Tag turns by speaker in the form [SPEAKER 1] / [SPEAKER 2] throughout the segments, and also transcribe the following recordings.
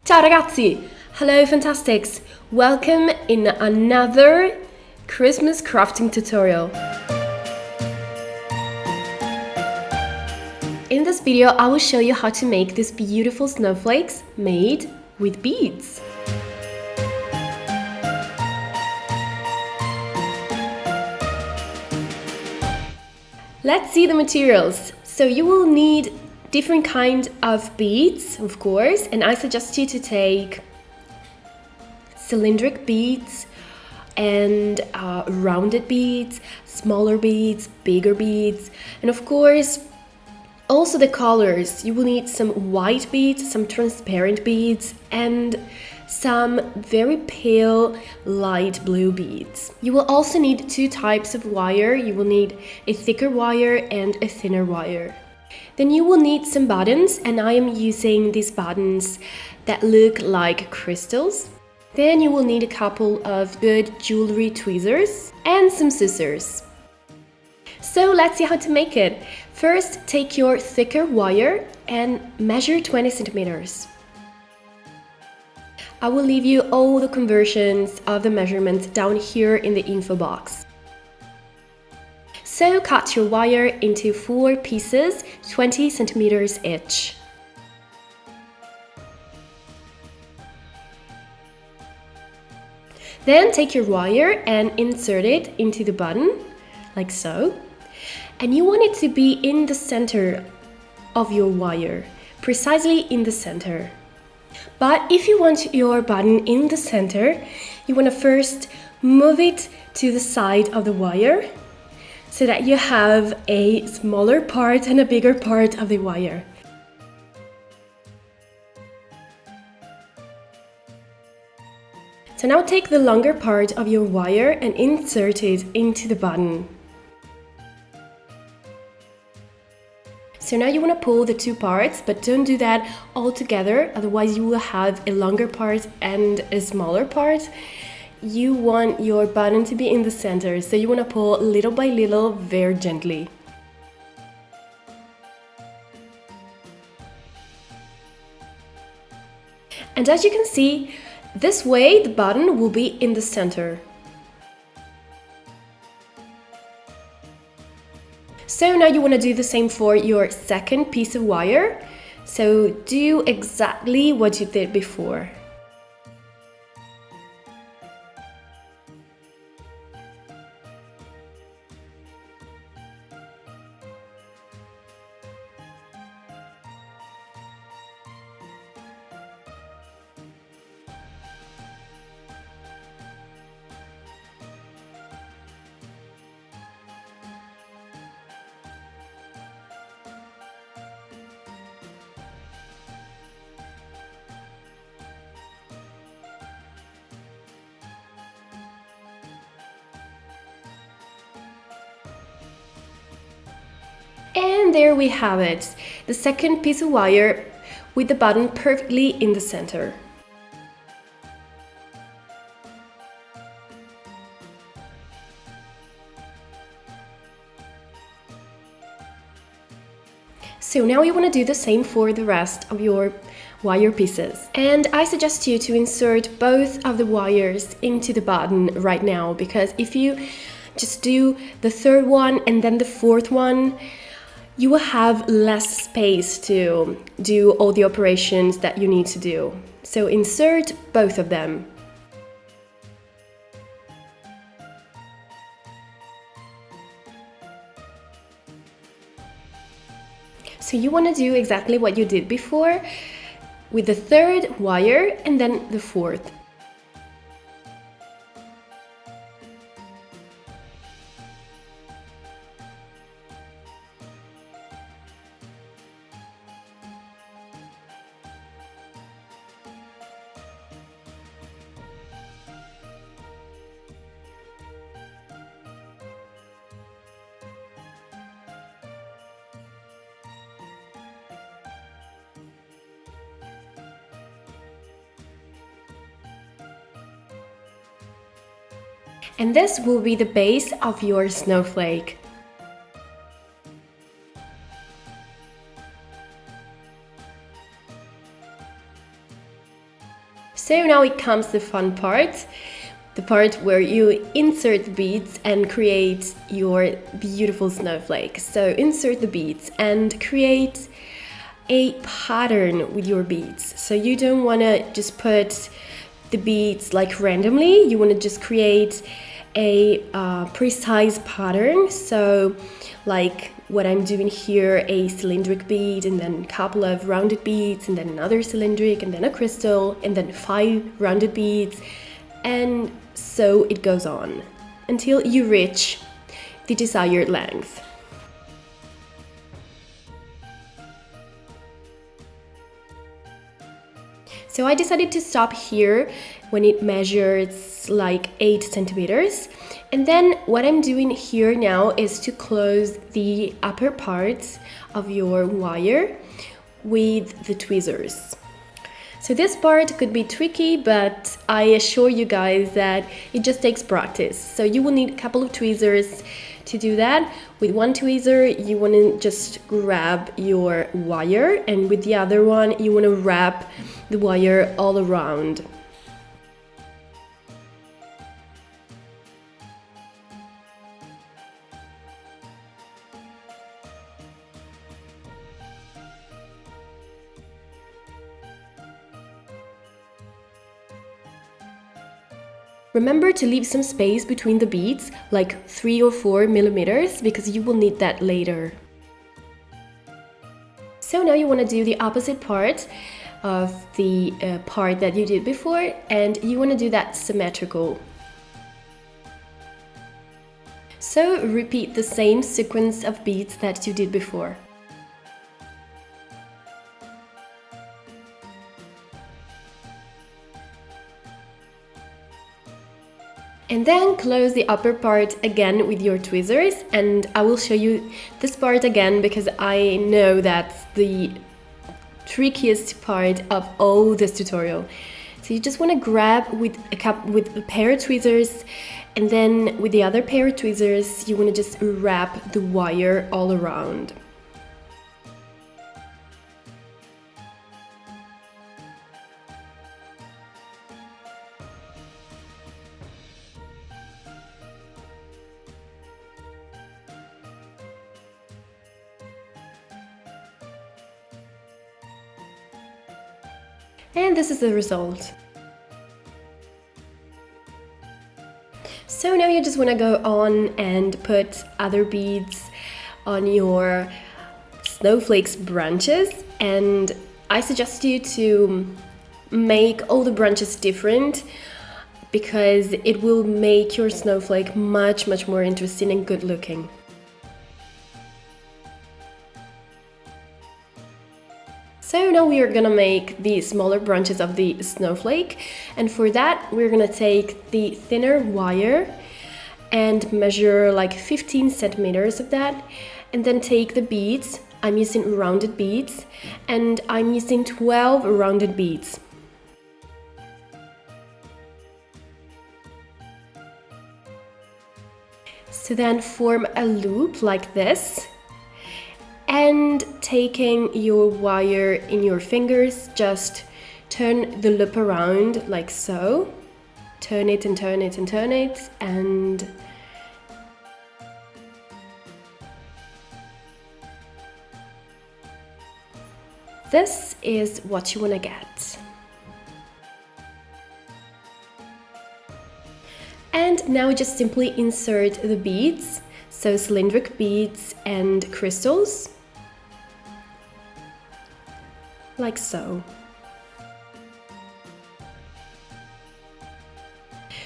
[SPEAKER 1] Ciao ragazzi! Hello Fantastics! Welcome in another Christmas crafting tutorial. In this video, I will show you how to make these beautiful snowflakes made with beads. Let's see the materials. So you will need different kinds of beads, of course, and I suggest you to take cylindric beads and rounded beads, smaller beads, bigger beads, and of course also the colors. You will need some white beads, some transparent beads, and some very pale light blue beads. You will also need two types of wire. You will need a thicker wire and a thinner wire. Then you will need some buttons, and I am using these buttons that look like crystals. Then you will need a couple of good jewelry tweezers and some scissors. So let's see how to make it. First, take your thicker wire and measure 20 centimeters. I will leave you all the conversions of the measurements down here in the info box. So cut your wire into 4 pieces, 20 centimeters each. Then take your wire and insert it into the button, like so. And you want it to be in the center of your wire, precisely in the center. But if you want your button in the center, you want to first move it to the side of the wire so that you have a smaller part and a bigger part of the wire. So now take the longer part of your wire and insert it into the button. So now you want to pull the two parts, but don't do that all together, otherwise you will have a longer part and a smaller part. You want your button to be in the center, so you want to pull little by little, very gently. And as you can see, this way the button will be in the center. So now you want to do the same for your second piece of wire. So do exactly what you did before. And there we have it, the second piece of wire with the button perfectly in the center. So now you want to do the same for the rest of your wire pieces. And I suggest you to insert both of the wires into the button right now, because if you just do the third one and then the fourth one, you will have less space to do all the operations that you need to do. So insert both of them. So you want to do exactly what you did before with the third wire and then the fourth. And this will be the base of your snowflake. So now it comes the fun part, the part where you insert the beads and create your beautiful snowflake. So insert the beads and create a pattern with your beads. So you don't want to just put the beads like randomly, you want to just create a precise pattern. So like what I'm doing here, a cylindric bead and then a couple of rounded beads and then another cylindric and then a crystal and then 5 rounded beads, and so it goes on until you reach the desired length. So I decided to stop here when it measures like 8 centimeters. And then what I'm doing here now is to close the upper part of your wire with the tweezers. So this part could be tricky, but I assure you guys that it just takes practice. So you will need a couple of tweezers to do that. With one tweezer, you want to just grab your wire, and with the other one, you want to wrap the wire all around. Remember to leave some space between the beads, like 3 or 4 millimeters, because you will need that later. So now you want to do the opposite part of the part that you did before, and you want to do that symmetrical. So repeat the same sequence of beads that you did before. And then close the upper part again with your tweezers, and I will show you this part again because I know that's the trickiest part of all this tutorial. So you just want to grab with a pair of tweezers, and then with the other pair of tweezers you want to just wrap the wire all around. And this is the result. So now you just want to go on and put other beads on your snowflakes branches, and I suggest you to make all the branches different because it will make your snowflake much more interesting and good looking. So now we are gonna make the smaller branches of the snowflake, and for that we're gonna take the thinner wire and measure like 15 centimeters of that, and then take the beads. I'm using rounded beads, and I'm using 12 rounded beads. So then form a loop like this, and taking your wire in your fingers, just turn the loop around like so. Turn it and turn it and turn it, and this is what you want to get. And now just simply insert the beads, so cylindric beads and crystals, like so.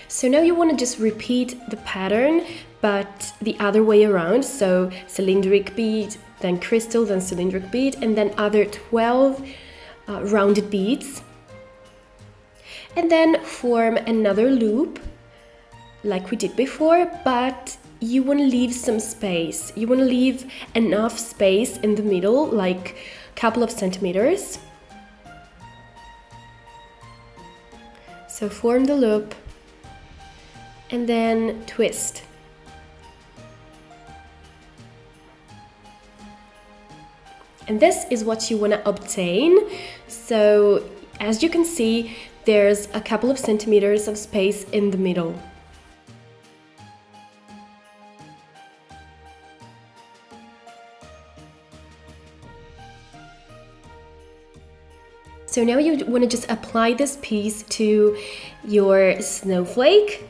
[SPEAKER 1] So now you want to just repeat the pattern, but the other way around. So cylindric bead, then crystal, then cylindric bead, and then other 12 rounded beads. And then form another loop like we did before, but you want to leave some space. You want to leave enough space in the middle, like a couple of centimeters. So form the loop and then twist. And this is what you want to obtain. So As you can see, there's a couple of centimeters of space in the middle. So now you want to just apply this piece to your snowflake,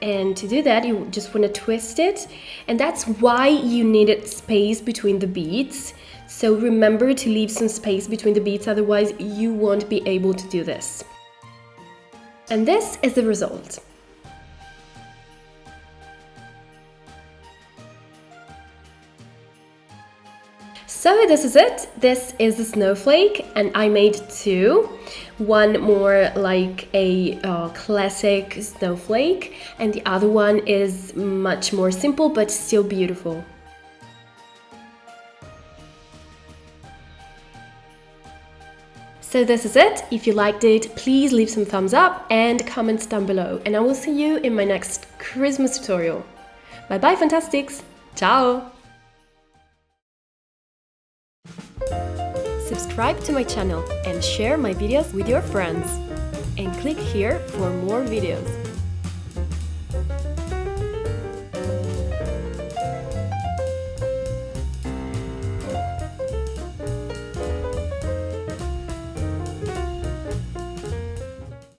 [SPEAKER 1] and to do that you just want to twist it, and that's why you needed space between the beads. So remember to leave some space between the beads, otherwise you won't be able to do this. And this is the result. So this is it. This is the snowflake, and I made two. One more like a classic snowflake, and the other one is much more simple but still beautiful. So this is it. If you liked it, please leave some thumbs up and comments down below, and I will see you in my next Christmas tutorial. Bye bye, Fantastics! Ciao! Subscribe to my channel and share my videos with your friends. And click here for more videos.